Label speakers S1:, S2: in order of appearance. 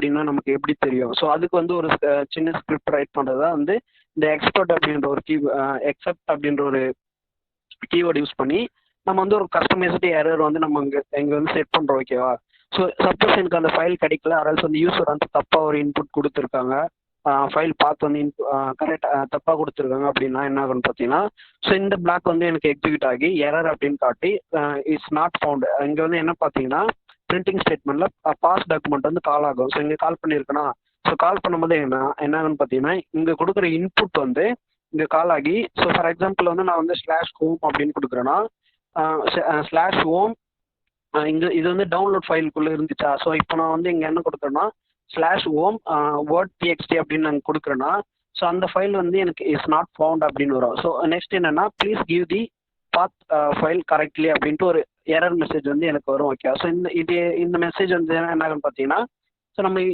S1: அப்படின்னா நமக்கு எப்படி தெரியும்? ஸோ அதுக்கு வந்து ஒரு சின்ன ஸ்கிரிப்ட் ரைட் பண்ணுறது தான் வந்து இந்த எக்ஸ்பர்ட் அப்படின்ற ஒரு எக்ஸப்ட் அப்படின்ற ஒரு கீவேர்டு யூஸ் பண்ணி நம்ம வந்து ஒரு கஸ்டமைஸ்டு எரர் வந்து நம்ம இங்கே வந்து செட் பண்ணுறோம். ஓகேவா? ஸோ சப்போஸ் எனக்கு அந்த ஃபைல் கிடைக்கல, அதாவது வந்து யூஸர் வந்து தப்பாக ஒரு இன்புட் கொடுத்துருக்காங்க, ஃபைல் பார்த்து வந்து கரெக்டாக தப்பாக கொடுத்துருக்காங்க அப்படின்னா என்ன ஆகும்னு பார்த்தீங்கன்னா, ஸோ இந்த பிளாக் வந்து எனக்கு எக்ஸிக்யூட் ஆகி எரர் அப்படின்னு காட்டி இட்ஸ் நாட் ஃபவுண்ட். இங்கே வந்து என்ன பார்த்தீங்கன்னா பிரிண்டிங் ஸ்டேட்மெண்ட்ல பாஸ் டாக்குமெண்ட் வந்து கால் ஆகும். ஸோ இங்கே கால் பண்ணியிருக்கேன்னா, ஸோ கால் பண்ணும்போது என்ன ஆகுன்னு பார்த்தீங்கன்னா இங்கே கொடுக்குற இன்புட் வந்து இங்கே கால் ஆகி, ஸோ ஃபார் எக்ஸாம்பிள் வந்து நான் வந்து /home அப்படின்னு கொடுக்குறேன்னா /home இது வந்து டவுன்லோட் ஃபைலுக்குள்ளே இருந்துச்சா. ஸோ இப்போ நான் வந்து இங்கே என்ன கொடுக்குறேன்னா /home word.txt அப்படின்னு நான் கொடுக்குறேன்னா, ஸோ அந்த ஃபைல் வந்து எனக்கு இஸ் நாட் ஃபவுண்ட் அப்படின்னு வரும். ஸோ நெக்ஸ்ட் என்னன்னா please give the path file correctly அப்படின்ட்டு ஒரு எரர் மெசேஜ் வந்து எனக்கு வரும். ஓகே, ஸோ இந்த மெசேஜ் வந்து என்ன ஆகுன்னு பார்த்தீங்கன்னா, ஸோ நம்ம